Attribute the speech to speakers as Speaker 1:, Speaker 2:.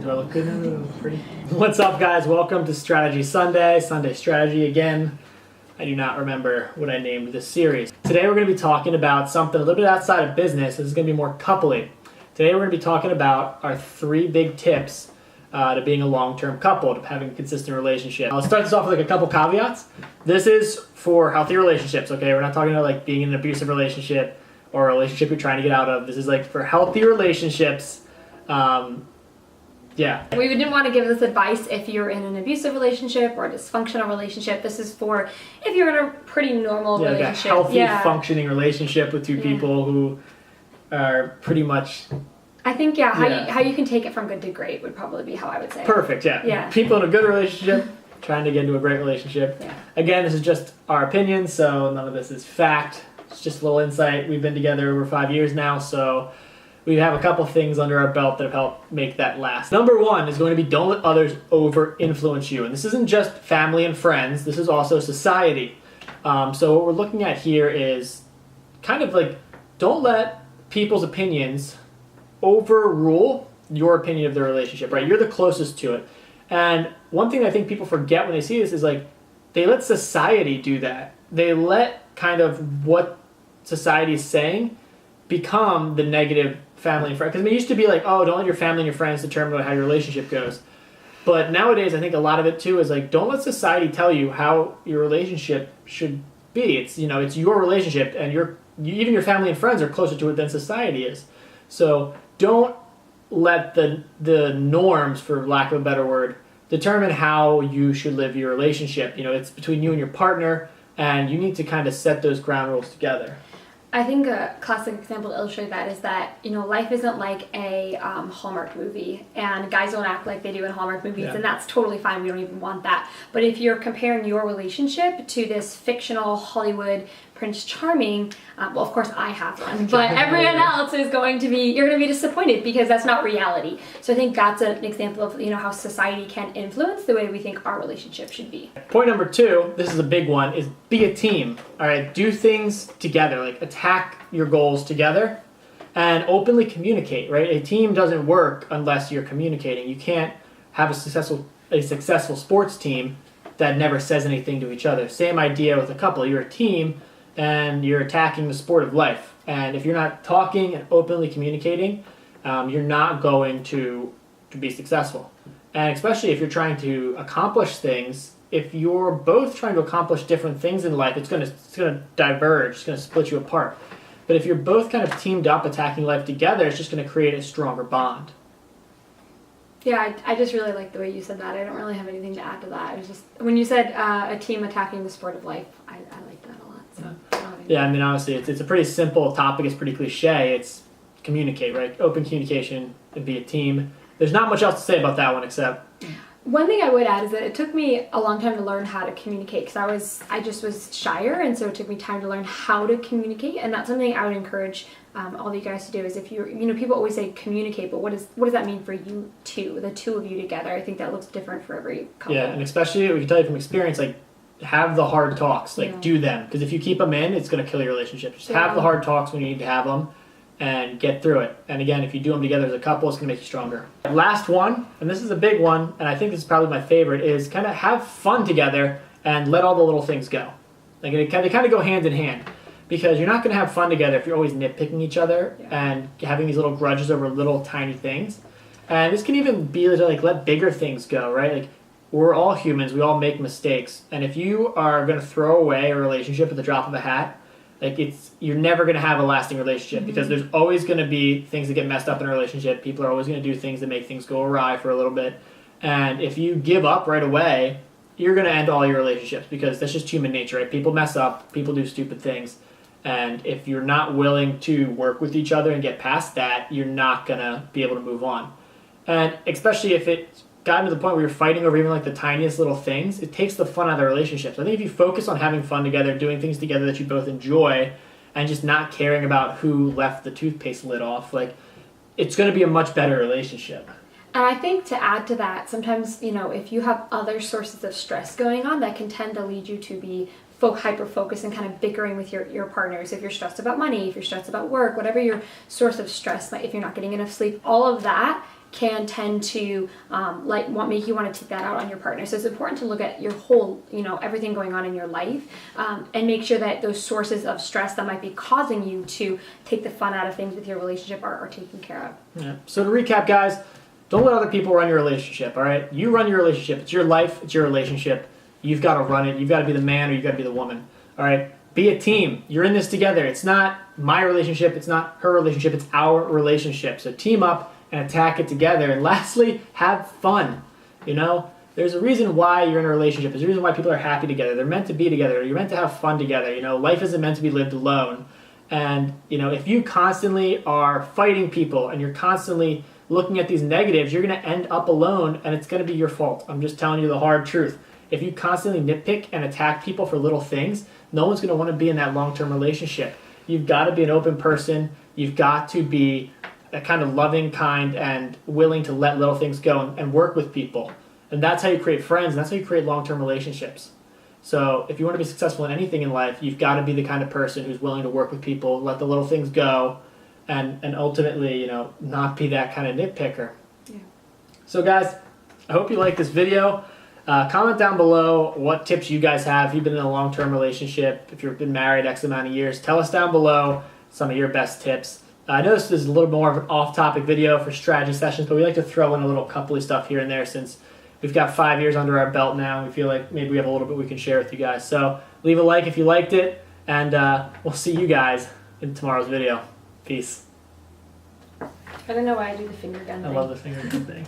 Speaker 1: Do I look good now? Pretty. What's up, guys? Welcome to Strategy Sunday. Sunday Strategy again. I do not remember what I named this series. Today we're going to be talking about something a little bit outside of business. This is going to be more coupling. Today we're going to be talking about our 3 big tips to being a long-term couple, to having a consistent relationship. I'll start this off with like a couple caveats. This is for healthy relationships, okay? We're not talking about like being in an abusive relationship or a relationship you're trying to get out of. This is like for healthy relationships. Yeah.
Speaker 2: We didn't want to give this advice if you're in an abusive relationship or a dysfunctional relationship. This is for if you're in a pretty normal relationship.
Speaker 1: Like a healthy, functioning relationship with 2 people who are pretty much...
Speaker 2: I think, how you can take it from good to great would probably be how I would say it.
Speaker 1: Perfect, yeah. People in a good relationship, trying to get into a great relationship.
Speaker 2: Yeah.
Speaker 1: Again, this is just our opinion, so none of this is fact. It's just a little insight. We've been together over 5 years now, so we have a couple things under our belt that have helped make that last. Number 1 is going to be don't let others over-influence you. And this isn't just family and friends. This is also society. So what we're looking at here is kind of like don't let people's opinions overrule your opinion of their relationship, right? You're the closest to it. And one thing I think people forget when they see this is like they let society do that. They let kind of what society is saying become the negative family and friends. Because it used to be like, oh, don't let your family and your friends determine how your relationship goes. But nowadays, I think a lot of it too is like, don't let society tell you how your relationship should be. It's, you know, it's your relationship, and even your family and friends are closer to it than society is. So don't let the norms, for lack of a better word, determine how you should live your relationship. You know, it's between you and your partner, and you need to kind of set those ground rules together.
Speaker 2: I think a classic example to illustrate that is that, you know, life isn't like a Hallmark movie, and guys don't act like they do in Hallmark movies, and that's totally fine. We don't even want that. But if you're comparing your relationship to this fictional Hollywood Prince Charming, well, of course I have one, but everyone else is going to be, you're going to be disappointed because that's not reality. So I think that's an example of, you know, how society can influence the way we think our relationship should be.
Speaker 1: Point number 2, this is a big one, is be a team. All right, do things together, like attack your goals together and openly communicate, right? A team doesn't work unless you're communicating. You can't have a successful sports team that never says anything to each other. Same idea with a couple. You're a team and you're attacking the sport of life. And if you're not talking and openly communicating, you're not going to be successful. And especially if you're trying to accomplish things, if you're both trying to accomplish different things in life, it's going to diverge, it's going to split you apart. But if you're both kind of teamed up attacking life together, it's just going to create a stronger bond.
Speaker 2: Yeah, I just really like the way you said that. I don't really have anything to add to that. It was just, when you said a team attacking the sport of life, I like that a lot. So.
Speaker 1: Yeah, I mean, honestly, it's a pretty simple topic. It's pretty cliche. It's communicate, right? Open communication and be a team. There's not much else to say about that one except...
Speaker 2: One thing I would add is that it took me a long time to learn how to communicate because I just was shyer, and so it took me time to learn how to communicate, and that's something I would encourage all of you guys to do. Is if you're, you know, people always say communicate, but what does that mean for you two, the 2 of you together? I think that looks different for every couple.
Speaker 1: Yeah, and especially we can tell you from experience, like have the hard talks, like do them, because if you keep them in, it's going to kill your relationship. Just have the hard talks when you need to have them and get through it. And again, if you do them together as a couple, it's going to make you stronger. Last one, and this is a big one, and I think this is probably my favorite, is kind of have fun together and let all the little things go. Like they kind of go hand in hand, because you're not going to have fun together if you're always nitpicking each other and having these little grudges over little tiny things. And this can even be like let bigger things go, right? Like we're all humans, we all make mistakes, and if you are going to throw away a relationship at the drop of a hat, like you're never going to have a lasting relationship, because there's always going to be things that get messed up in a relationship. People are always going to do things that make things go awry for a little bit. And if you give up right away, you're going to end all your relationships, because that's just human nature, right? People mess up, people do stupid things. And if you're not willing to work with each other and get past that, you're not going to be able to move on. And especially if it's gotten to the point where you're fighting over even like the tiniest little things, it takes the fun out of the relationships. I think if you focus on having fun together, doing things together that you both enjoy, and just not caring about who left the toothpaste lid off, like it's going to be a much better relationship.
Speaker 2: And I think to add to that, sometimes, you know, if you have other sources of stress going on, that can tend to lead you to be hyper-focused and kind of bickering with your partners. If you're stressed about money, if you're stressed about work, whatever your source of stress, like if you're not getting enough sleep, all of that can tend to make you want to take that out on your partner. So it's important to look at your whole, everything going on in your life, and make sure that those sources of stress that might be causing you to take the fun out of things with your relationship are taken care of.
Speaker 1: Yeah. So to recap, guys, don't let other people run your relationship, all right? You run your relationship. It's your life. It's your relationship. You've got to run it. You've got to be the man or you've got to be the woman, all right? Be a team. You're in this together. It's not my relationship. It's not her relationship. It's our relationship. So team up and attack it together. And lastly, have fun. There's a reason why you're in a relationship. There's a reason why people are happy together. They're meant to be together. You're meant to have fun together. Life isn't meant to be lived alone. And, if you constantly are fighting people and you're constantly looking at these negatives, you're going to end up alone and it's going to be your fault. I'm just telling you the hard truth. If you constantly nitpick and attack people for little things, no one's going to want to be in that long-term relationship. You've got to be an open person. You've got to be a kind of loving, kind, and willing to let little things go and work with people. And that's how you create friends, and that's how you create long-term relationships. So if you want to be successful in anything in life, you've got to be the kind of person who's willing to work with people, let the little things go, and ultimately, not be that kind of nitpicker. Yeah. So guys, I hope you like this video. Comment down below what tips you guys have. If you've been in a long-term relationship, if you've been married X amount of years, tell us down below some of your best tips. I know this is a little more of an off-topic video for strategy sessions, but we like to throw in a little coupley stuff here and there since we've got 5 years under our belt now. We feel like maybe we have a little bit we can share with you guys. So leave a like if you liked it, and we'll see you guys in tomorrow's video. Peace.
Speaker 2: I don't know why I do the finger gun thing.
Speaker 1: I love the finger gun thing.